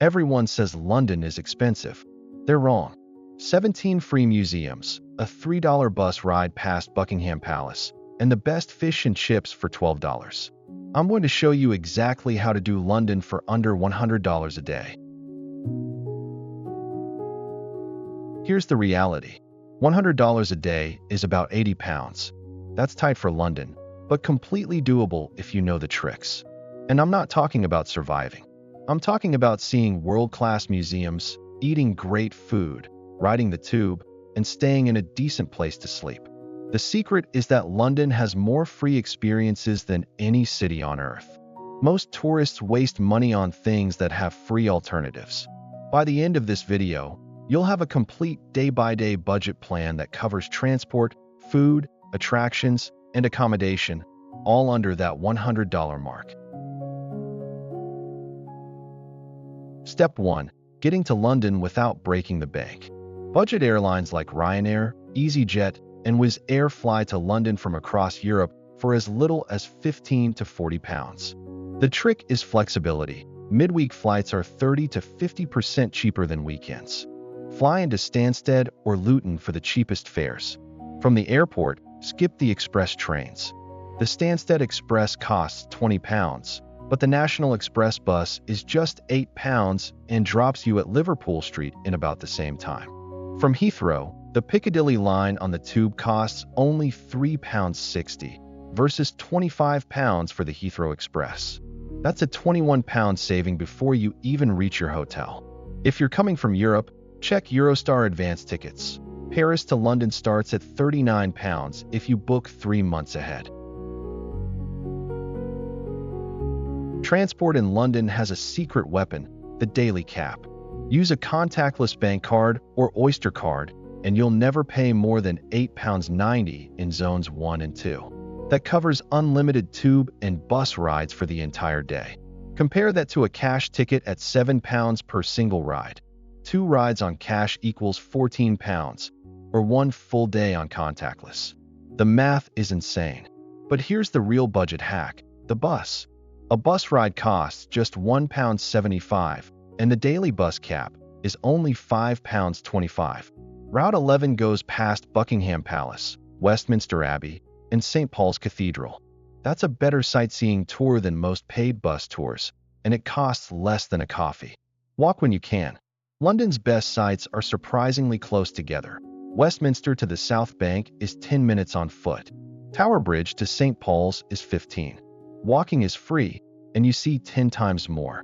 Everyone says London is expensive. They're wrong. 17 free museums, a $3 bus ride past Buckingham Palace, and the best fish and chips for $12. I'm going to show you exactly how to do London for under $100 a day. Here's the reality. $100 a day is about £80. That's tight for London, but completely doable if you know the tricks. And I'm not talking about surviving. I'm talking about seeing world-class museums, eating great food, riding the tube, and staying in a decent place to sleep. The secret is that London has more free experiences than any city on Earth. Most tourists waste money on things that have free alternatives. By the end of this video, you'll have a complete day-by-day budget plan that covers transport, food, attractions, and accommodation, all under that $100 mark. Step 1. Getting to London without breaking the bank. Budget airlines like Ryanair, EasyJet, and Wizz Air fly to London from across Europe for as little as £15 to £40. The trick is flexibility. Midweek flights are 30 to 50% cheaper than weekends. Fly into Stansted or Luton for the cheapest fares. From the airport, skip the express trains. The Stansted Express costs £20, but the National Express bus is just £8 and drops you at Liverpool Street in about the same time. From Heathrow, the Piccadilly line on the tube costs only £3.60 versus £25 for the Heathrow Express. That's a £21 saving before you even reach your hotel. If you're coming from Europe, check Eurostar advance tickets. Paris to London starts at £39 if you book 3 months ahead. Transport in London has a secret weapon, the daily cap. Use a contactless bank card or Oyster card, and you'll never pay more than £8.90 in zones 1 and 2. That covers unlimited tube and bus rides for the entire day. Compare that to a cash ticket at £7 per single ride. 2 rides on cash equals £14, or 1 full day on contactless. The math is insane. But here's the real budget hack, the bus. A bus ride costs just £1.75, and the daily bus cap is only £5.25. Route 11 goes past Buckingham Palace, Westminster Abbey, and St. Paul's Cathedral. That's a better sightseeing tour than most paid bus tours, and it costs less than a coffee. Walk when you can. London's best sites are surprisingly close together. Westminster to the South Bank is 10 minutes on foot. Tower Bridge to St. Paul's is 15. Walking is free, and you see 10 times more.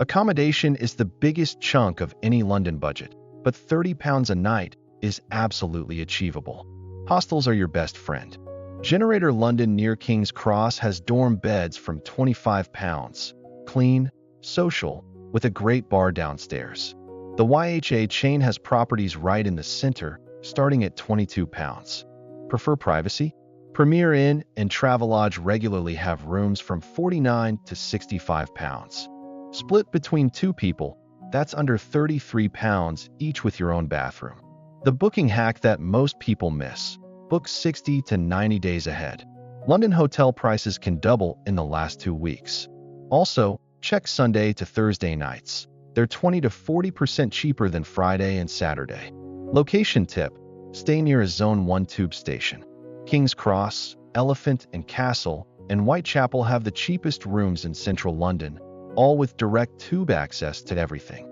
Accommodation is the biggest chunk of any London budget, but £30 a night is absolutely achievable. Hostels are your best friend. Generator London near King's Cross has dorm beds from £25. Clean, social, with a great bar downstairs. The YHA chain has properties right in the center, starting at £22. Prefer privacy? Premier Inn and Travelodge regularly have rooms from £49 to £65. Split between 2 people, that's under £33 each with your own bathroom. The booking hack that most people miss. Book 60 to 90 days ahead. London hotel prices can double in the last 2 weeks. Also, check Sunday to Thursday nights. They're 20 to 40% cheaper than Friday and Saturday. Location tip: stay near a Zone 1 tube station. King's Cross, Elephant and Castle, and Whitechapel have the cheapest rooms in central London, all with direct tube access to everything.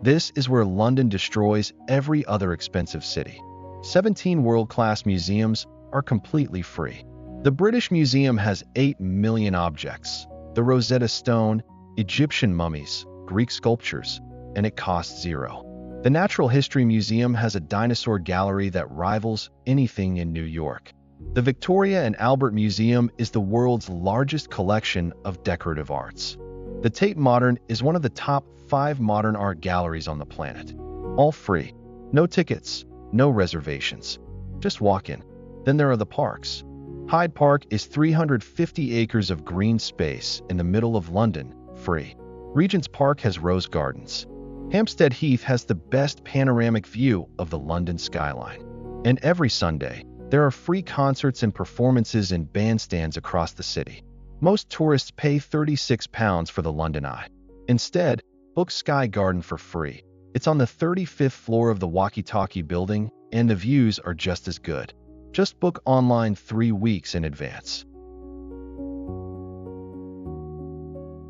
This is where London destroys every other expensive city. 17 world-class museums are completely free. The British Museum has 8 million objects, the Rosetta Stone, Egyptian mummies, Greek sculptures, and it costs £0. The Natural History Museum has a dinosaur gallery that rivals anything in New York. The Victoria and Albert Museum is the world's largest collection of decorative arts. The Tate Modern is one of the top 5 modern art galleries on the planet. All free. No tickets, no reservations. Just walk in. Then there are the parks. Hyde Park is 350 acres of green space in the middle of London, free. Regent's Park has rose gardens. Hampstead Heath has the best panoramic view of the London skyline. And every Sunday, There are free concerts and performances in bandstands across the city. Most tourists pay £36 for the London Eye. Instead, book Sky Garden for free. It's on the 35th floor of the Walkie-Talkie building, and the views are just as good. Just book online 3 weeks in advance.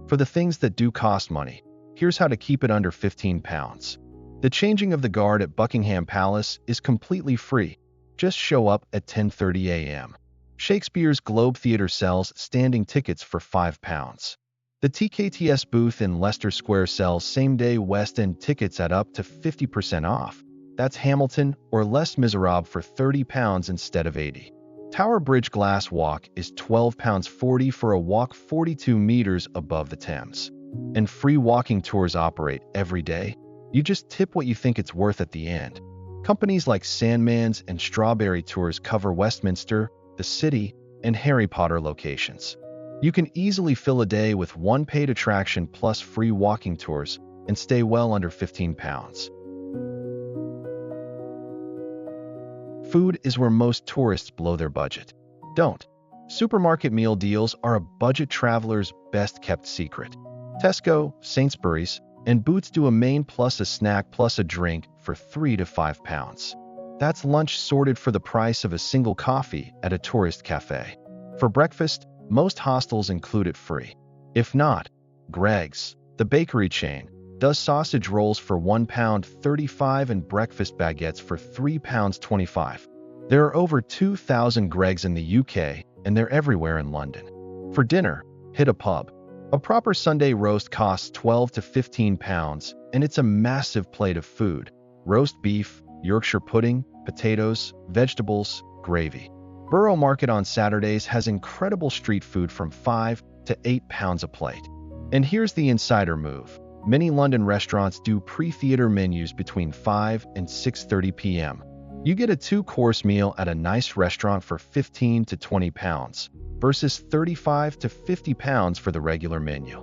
For the things that do cost money, here's how to keep it under £15. The changing of the guard at Buckingham Palace is completely free. Just show up at 10:30 a.m. Shakespeare's Globe Theatre sells standing tickets for £5. The TKTS booth in Leicester Square sells same-day West End tickets at up to 50% off. That's Hamilton or Les Miserables for £30 instead of £80. Tower Bridge Glass Walk is £12.40 for a walk 42 meters above the Thames. And free walking tours operate every day. You just tip what you think it's worth at the end. Companies like Sandman's and Strawberry Tours cover Westminster, the City, and Harry Potter locations. You can easily fill a day with one paid attraction plus free walking tours and stay well under £15. Food is where most tourists blow their budget. Don't. Supermarket meal deals are a budget traveler's best-kept secret. Tesco, Sainsbury's, and Boots do a main plus a snack plus a drink for £3 to £5. That's lunch sorted for the price of a single coffee at a tourist cafe. For breakfast, most hostels include it free. If not, Greg's, the bakery chain, does sausage rolls for £1.35 and breakfast baguettes for £3.25. There are over 2,000 Greg's in the UK, and they're everywhere in London. For dinner, hit a pub. A proper Sunday roast costs £12 to £15, and it's a massive plate of food. Roast beef, Yorkshire pudding, potatoes, vegetables, gravy. Borough Market on Saturdays has incredible street food from £5 to £8 a plate. And here's the insider move. Many London restaurants do pre-theatre menus between 5 and 6:30 p.m. You get a 2-course meal at a nice restaurant for £15 to £20 versus £35 to £50 for the regular menu.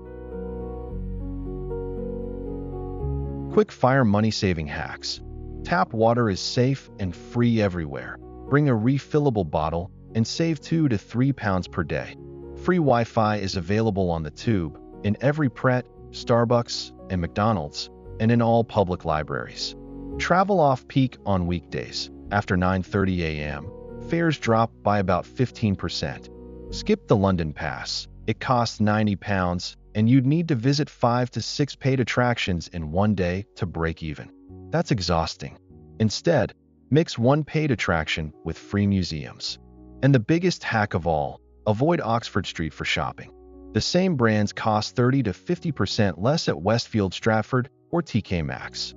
Quick-fire money-saving hacks. Tap water is safe and free everywhere. Bring a refillable bottle and save £2 to £3 per day. Free Wi-Fi is available on the Tube, in every Pret, Starbucks, and McDonald's, and in all public libraries. Travel off-peak on weekdays. After 9:30 a.m., fares drop by about 15%. Skip the London Pass. It costs £90, and you'd need to visit 5 to 6 paid attractions in one day to break even. That's exhausting. Instead, mix one paid attraction with free museums. And the biggest hack of all, avoid Oxford Street for shopping. The same brands cost 30 to 50% less at Westfield Stratford or TK Maxx.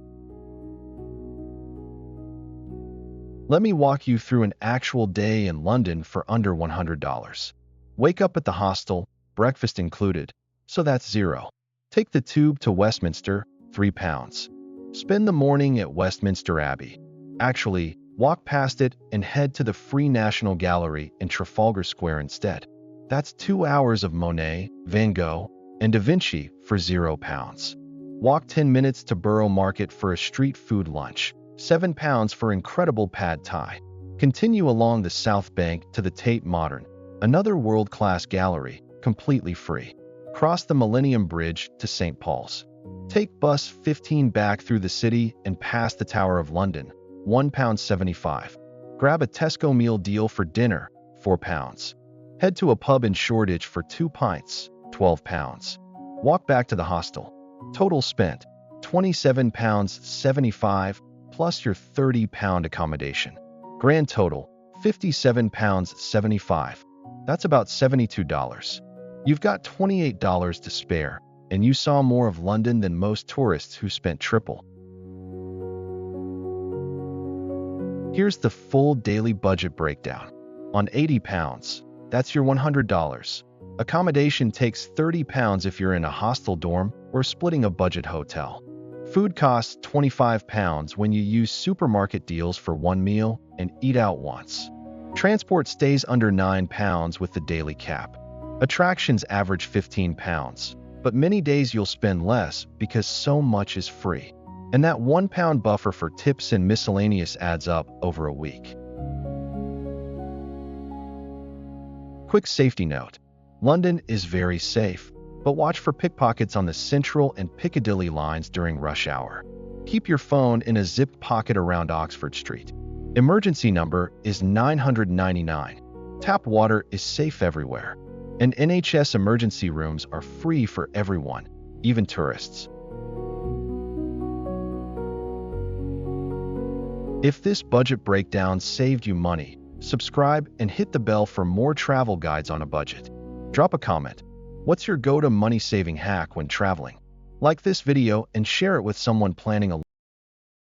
Let me walk you through an actual day in London for under $100. Wake up at the hostel, breakfast included, so that's £0. Take the Tube to Westminster, £3. Spend the morning at Westminster Abbey. Actually, walk past it and head to the Free National Gallery in Trafalgar Square instead. That's 2 hours of Monet, Van Gogh, and Da Vinci for £0. Walk 10 minutes to Borough Market for a street food lunch, £7 for incredible pad thai. Continue along the South Bank to the Tate Modern, another world-class gallery, completely free. Cross the Millennium Bridge to St. Paul's. Take bus 15 back through the city and past the Tower of London, £1.75. Grab a Tesco meal deal for dinner, £4. Head to a pub in Shoreditch for 2 pints, £12. Walk back to the hostel. Total spent, £27.75 plus your £30 accommodation. Grand total, £57.75. That's about $72. You've got $28 to spare, and you saw more of London than most tourists who spent triple. Here's the full daily budget breakdown. On £80, that's your $100. Accommodation takes £30 if you're in a hostel dorm or splitting a budget hotel. Food costs £25 when you use supermarket deals for one meal and eat out once. Transport stays under £9 with the daily cap. Attractions average £15, but many days you'll spend less because so much is free. And that £1 buffer for tips and miscellaneous adds up over a week. Quick safety note. London is very safe, but watch for pickpockets on the Central and Piccadilly lines during rush hour. Keep your phone in a zipped pocket around Oxford Street. Emergency number is 999. Tap water is safe everywhere. And NHS emergency rooms are free for everyone, even tourists. If this budget breakdown saved you money, subscribe and hit the bell for more travel guides on a budget. Drop a comment. What's your go-to money-saving hack when traveling? Like this video and share it with someone planning a